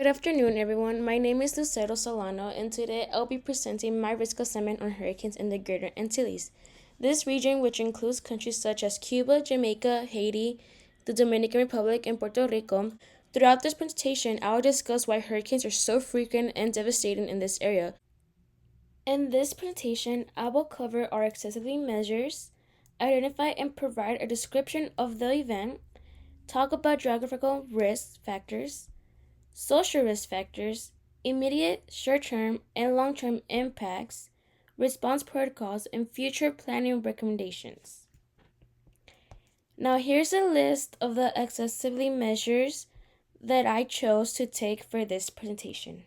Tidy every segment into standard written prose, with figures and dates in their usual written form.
Good afternoon, everyone. My name is Lucero Solano, and today I'll be presenting my risk assessment on hurricanes in the Greater Antilles. This region, which includes countries such as Cuba, Jamaica, Haiti, the Dominican Republic, and Puerto Rico. Throughout this presentation, I will discuss why hurricanes are so frequent and devastating in this area. In this presentation, I will cover our accessibility measures, identify and provide a description of the event, talk about geographical risk factors, social risk factors, immediate, short term, and long term impacts, response protocols, and future planning recommendations. Now, here's a list of the accessibility measures that I chose to take for this presentation.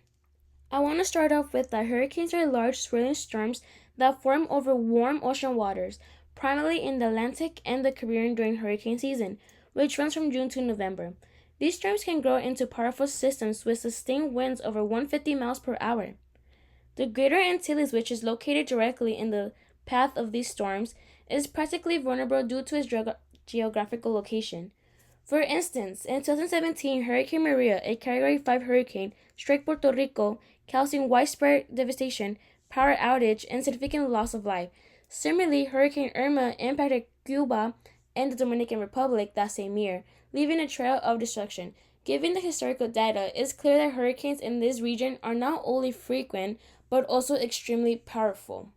I want to start off with that hurricanes are large swirling storms that form over warm ocean waters, primarily in the Atlantic and the Caribbean during hurricane season, which runs from June to November. These storms can grow into powerful systems with sustained winds over 150 miles per hour. The Greater Antilles, which is located directly in the path of these storms, is practically vulnerable due to its geographical location. For instance, in 2017, Hurricane Maria, a Category 5 hurricane, struck Puerto Rico, causing widespread devastation, power outage, and significant loss of life. Similarly, Hurricane Irma impacted Cuba and the Dominican Republic that same year, leaving a trail of destruction. Given the historical data, it's clear that hurricanes in this region are not only frequent, but also extremely powerful,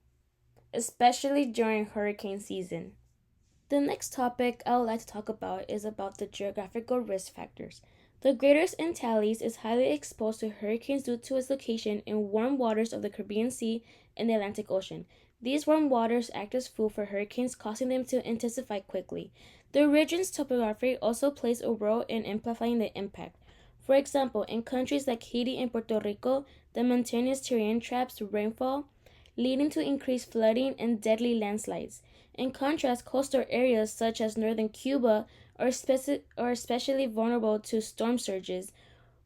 especially during hurricane season. The next topic I would like to talk about is about the geographical risk factors. The Greater Antilles is highly exposed to hurricanes due to its location in warm waters of the Caribbean Sea and the Atlantic Ocean. These warm waters act as fuel for hurricanes, causing them to intensify quickly. The region's topography also plays a role in amplifying the impact. For example, in countries like Haiti and Puerto Rico, the mountainous terrain traps rainfall, leading to increased flooding and deadly landslides. In contrast, coastal areas such as northern Cuba are especially vulnerable to storm surges,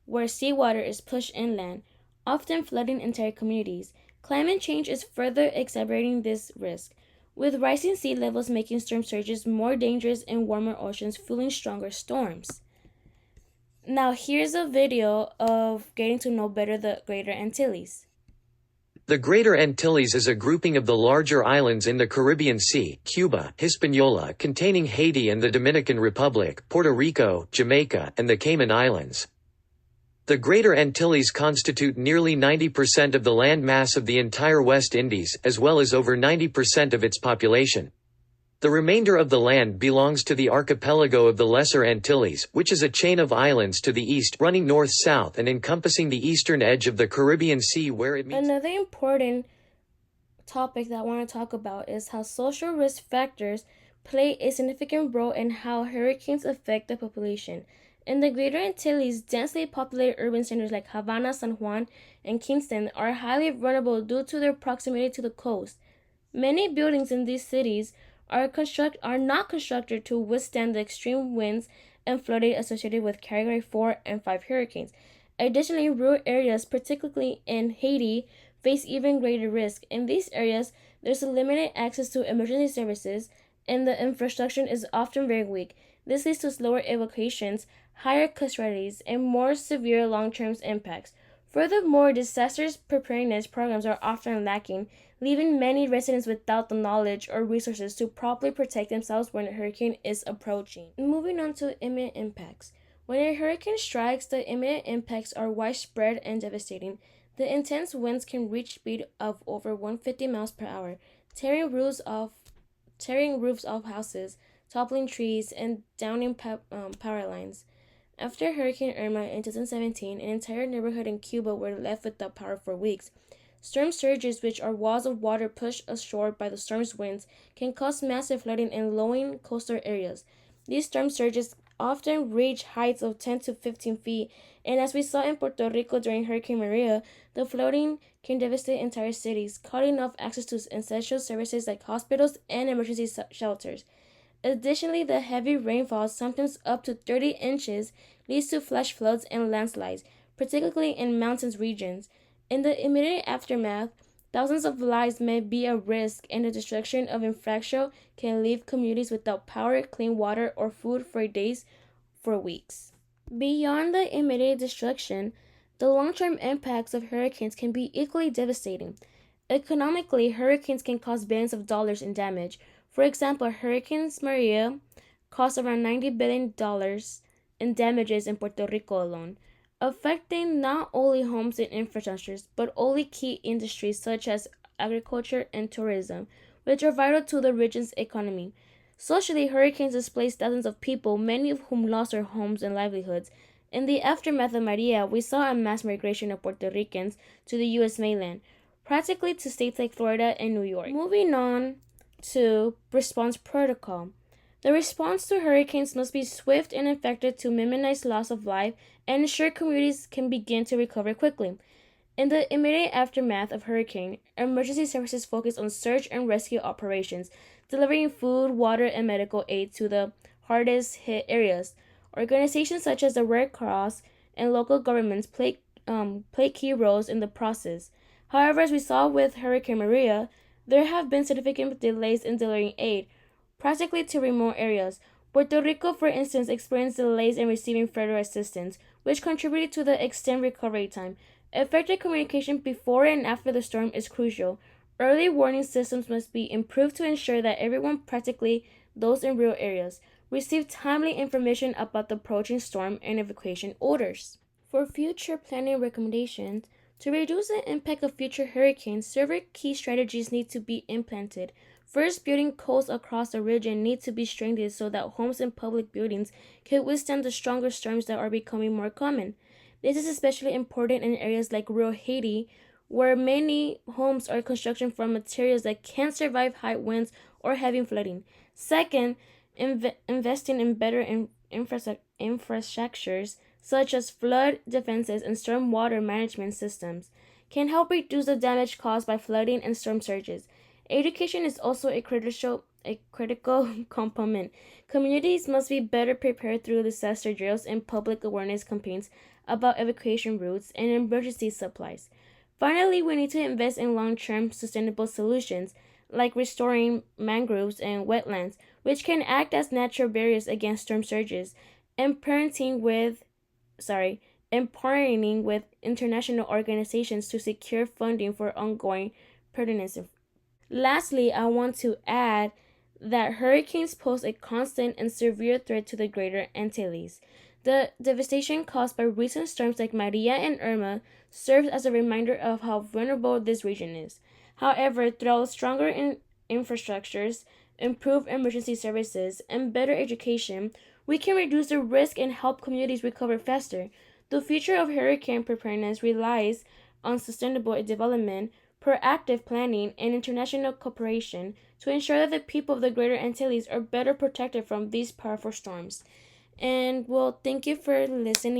where seawater is pushed inland, often flooding entire communities. Climate change is further exacerbating this risk, with rising sea levels making storm surges more dangerous in warmer oceans, fueling stronger storms. Now, here's a video of getting to know better the Greater Antilles. The Greater Antilles is a grouping of the larger islands in the Caribbean Sea, Cuba, Hispaniola, containing Haiti and the Dominican Republic, Puerto Rico, Jamaica, and the Cayman Islands. The Greater Antilles constitute nearly 90% of the land mass of the entire West Indies, as well as over 90% of its population. The remainder of the land belongs to the archipelago of the Lesser Antilles, which is a chain of islands to the east running north-south and encompassing the eastern edge of the Caribbean Sea where it meets. Another important topic that I want to talk about is how social risk factors play a significant role in how hurricanes affect the population. In the Greater Antilles, densely populated urban centers like Havana, San Juan, and Kingston are highly vulnerable due to their proximity to the coast. Many buildings in these cities are not constructed to withstand the extreme winds and flooding associated with Category 4 and 5 hurricanes. Additionally, rural areas, particularly in Haiti, face even greater risk. In these areas, there's limited access to emergency services, and the infrastructure is often very weak. This leads to slower evacuations, higher casualties, and more severe long-term impacts. Furthermore, disaster preparedness programs are often lacking, leaving many residents without the knowledge or resources to properly protect themselves when a hurricane is approaching. Moving on to imminent impacts. When a hurricane strikes, the immediate impacts are widespread and devastating. The intense winds can reach speed of over 150 miles per hour, tearing roofs off houses, toppling trees, and downing power lines. After Hurricane Irma in 2017, an entire neighborhood in Cuba were left without power for weeks. Storm surges, which are walls of water pushed ashore by the storm's winds, can cause massive flooding in low-lying coastal areas. These storm surges often reach heights of 10 to 15 feet, and as we saw in Puerto Rico during Hurricane Maria, the flooding can devastate entire cities, cutting off access to essential services like hospitals and emergency shelters. Additionally, the heavy rainfall, sometimes up to 30 inches, leads to flash floods and landslides, particularly in mountainous regions. In the immediate aftermath, thousands of lives may be at risk, and the destruction of infrastructure can leave communities without power, clean water, or food for days, for weeks. Beyond the immediate destruction, The long-term impacts of hurricanes can be equally devastating. Economically, hurricanes can cause billions of dollars in damage. For example, Hurricane Maria cost around $90 billion in damages in Puerto Rico alone, affecting not only homes and infrastructures, but only key industries such as agriculture and tourism, which are vital to the region's economy. Socially, hurricanes displaced thousands of people, many of whom lost their homes and livelihoods. In the aftermath of Maria, we saw a mass migration of Puerto Ricans to the U.S. mainland, practically to states like Florida and New York. Moving on to response protocol. The response to hurricanes must be swift and effective to minimize loss of life and ensure communities can begin to recover quickly. In the immediate aftermath of hurricane, emergency services focus on search and rescue operations, delivering food, water, and medical aid to the hardest hit areas. Organizations such as the Red Cross and local governments play key roles in the process. However, as we saw with Hurricane Maria, there have been significant delays in delivering aid, practically to remote areas. Puerto Rico, for instance, experienced delays in receiving federal assistance, which contributed to the extended recovery time. Effective communication before and after the storm is crucial. Early warning systems must be improved to ensure that everyone, practically those in rural areas, receive timely information about the approaching storm and evacuation orders. For future planning recommendations, to reduce the impact of future hurricanes, several key strategies need to be implemented. First, building codes across the region need to be strengthened so that homes and public buildings can withstand the stronger storms that are becoming more common. This is especially important in areas like rural Haiti, where many homes are constructed from materials that can't survive high winds or heavy flooding. Second, investing in better infrastructures such as flood defenses and storm water management systems can help reduce the damage caused by flooding and storm surges. Education is also a critical component. Communities must be better prepared through disaster drills and public awareness campaigns about evacuation routes and emergency supplies. Finally, we need to invest in long-term sustainable solutions like restoring mangroves and wetlands, which can act as natural barriers against storm surges, and and partnering with international organizations to secure funding for ongoing preparedness. Lastly, I want to add that hurricanes pose a constant and severe threat to the greater Antilles. The devastation caused by recent storms like Maria and Irma serves as a reminder of how vulnerable this region is. However, through stronger infrastructures, improved emergency services, and better education, we can reduce the risk and help communities recover faster. The future of hurricane preparedness relies on sustainable development, proactive planning, and international cooperation to ensure that the people of the Greater Antilles are better protected from these powerful storms. And well, thank you for listening.